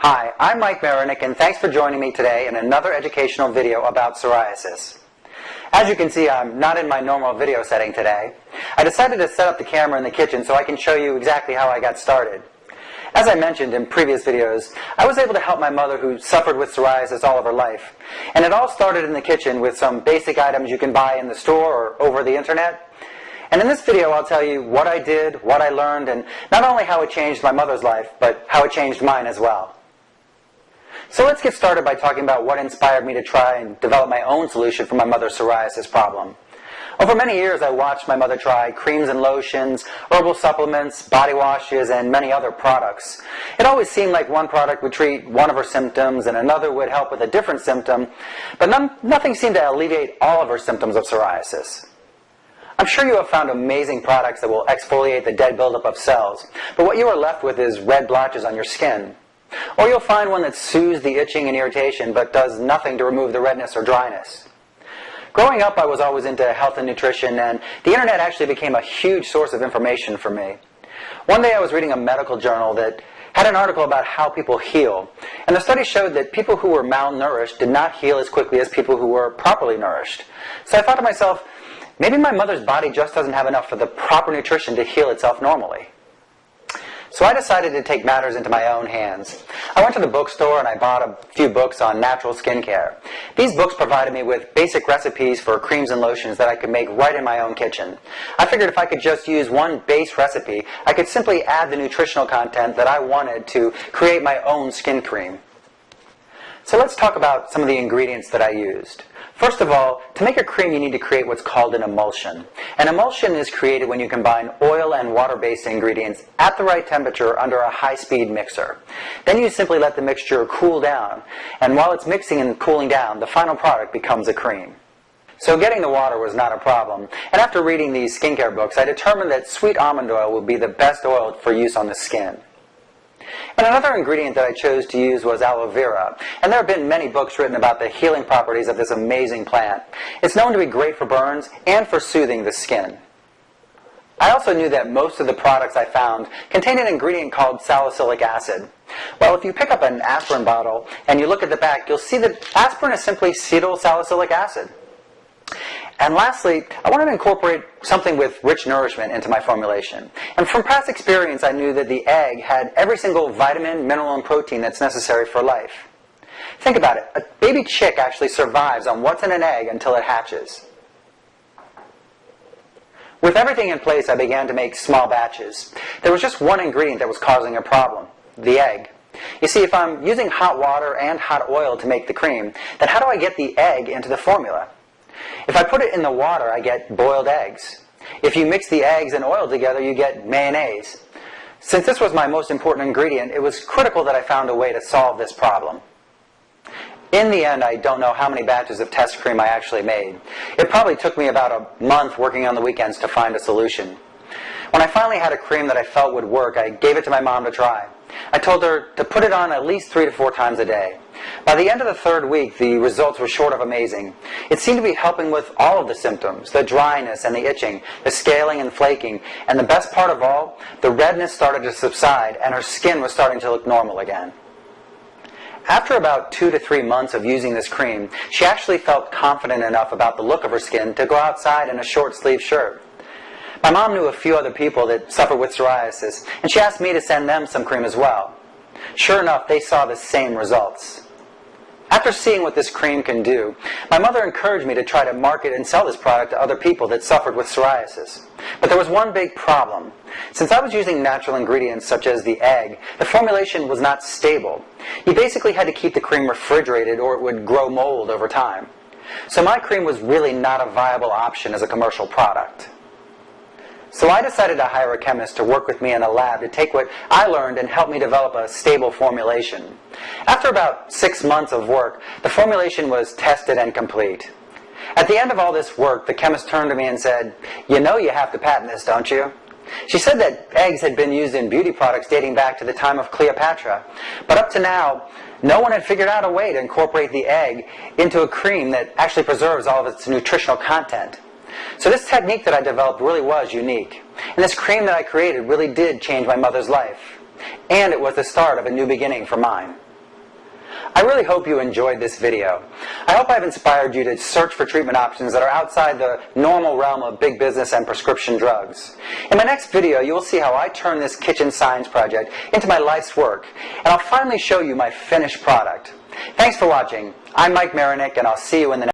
Hi, I'm Mike Marinick, and thanks for joining me today in another educational video about psoriasis. As you can see, I'm not in my normal video setting today. I decided to set up the camera in the kitchen so I can show you exactly how I got started. As I mentioned in previous videos, I was able to help my mother who suffered with psoriasis all of her life. And it all started in the kitchen with some basic items you can buy in the store or over the internet. And in this video I'll tell you what I did, what I learned, and not only how it changed my mother's life, but how it changed mine as well. So let's get started by talking about what inspired me to try and develop my own solution for my mother's psoriasis problem. Over many years I watched my mother try creams and lotions, herbal supplements, body washes, and many other products. It always seemed like one product would treat one of her symptoms and another would help with a different symptom, but nothing seemed to alleviate all of her symptoms of psoriasis. I'm sure you have found amazing products that will exfoliate the dead buildup of cells, but what you are left with is red blotches on your skin. Or you'll find one that soothes the itching and irritation but does nothing to remove the redness or dryness. Growing up, I was always into health and nutrition, and the internet actually became a huge source of information for me. One day I was reading a medical journal that had an article about how people heal, and the study showed that people who were malnourished did not heal as quickly as people who were properly nourished. So I thought to myself, maybe my mother's body just doesn't have enough of the proper nutrition to heal itself normally. So I decided to take matters into my own hands. I went to the bookstore and I bought a few books on natural skincare. These books provided me with basic recipes for creams and lotions that I could make right in my own kitchen. I figured if I could just use one base recipe, I could simply add the nutritional content that I wanted to create my own skin cream. So let's talk about some of the ingredients that I used. First of all, to make a cream you need to create what's called an emulsion. An emulsion is created when you combine oil and water-based ingredients at the right temperature under a high-speed mixer. Then you simply let the mixture cool down, and while it's mixing and cooling down, the final product becomes a cream. So getting the water was not a problem, and after reading these skincare books, I determined that sweet almond oil would be the best oil for use on the skin. And another ingredient that I chose to use was aloe vera, and there have been many books written about the healing properties of this amazing plant. It's known to be great for burns and for soothing the skin. I also knew that most of the products I found contained an ingredient called salicylic acid. Well, if you pick up an aspirin bottle and you look at the back, you'll see that aspirin is simply cetyl salicylic acid. And lastly, I wanted to incorporate something with rich nourishment into my formulation. And from past experience, I knew that the egg had every single vitamin, mineral, and protein that's necessary for life. Think about it. A baby chick actually survives on what's in an egg until it hatches. With everything in place, I began to make small batches. There was just one ingredient that was causing a problem: the egg. You see, if I'm using hot water and hot oil to make the cream, then how do I get the egg into the formula? If I put it in the water, I get boiled eggs. If you mix the eggs and oil together, you get mayonnaise. Since this was my most important ingredient, it was critical that I found a way to solve this problem. In the end, I don't know how many batches of test cream I actually made. It probably took me about a month working on the weekends to find a solution. When I finally had a cream that I felt would work, I gave it to my mom to try. I told her to put it on at least 3 to 4 times a day. By the end of the 3rd week, the results were short of amazing. It seemed to be helping with all of the symptoms: the dryness and the itching, the scaling and flaking, and the best part of all, the redness started to subside and her skin was starting to look normal again. After about 2 to 3 months of using this cream, she actually felt confident enough about the look of her skin to go outside in a short-sleeved shirt. My mom knew a few other people that suffer with psoriasis, and she asked me to send them some cream as well. Sure enough, they saw the same results. After seeing what this cream can do, my mother encouraged me to try to market and sell this product to other people that suffered with psoriasis. But there was one big problem. Since I was using natural ingredients such as the egg, the formulation was not stable. You basically had to keep the cream refrigerated or it would grow mold over time. So my cream was really not a viable option as a commercial product. So I decided to hire a chemist to work with me in a lab to take what I learned and help me develop a stable formulation. After about 6 months of work, the formulation was tested and complete. At the end of all this work, the chemist turned to me and said, "You know you have to patent this, don't you?" She said that eggs had been used in beauty products dating back to the time of Cleopatra, but up to now, no one had figured out a way to incorporate the egg into a cream that actually preserves all of its nutritional content. So this technique that I developed really was unique. And this cream that I created really did change my mother's life. And it was the start of a new beginning for mine. I really hope you enjoyed this video. I hope I've inspired you to search for treatment options that are outside the normal realm of big business and prescription drugs. In my next video, you will see how I turn this kitchen science project into my life's work, and I'll finally show you my finished product. Thanks for watching. I'm Mike Marinek, and I'll see you in the next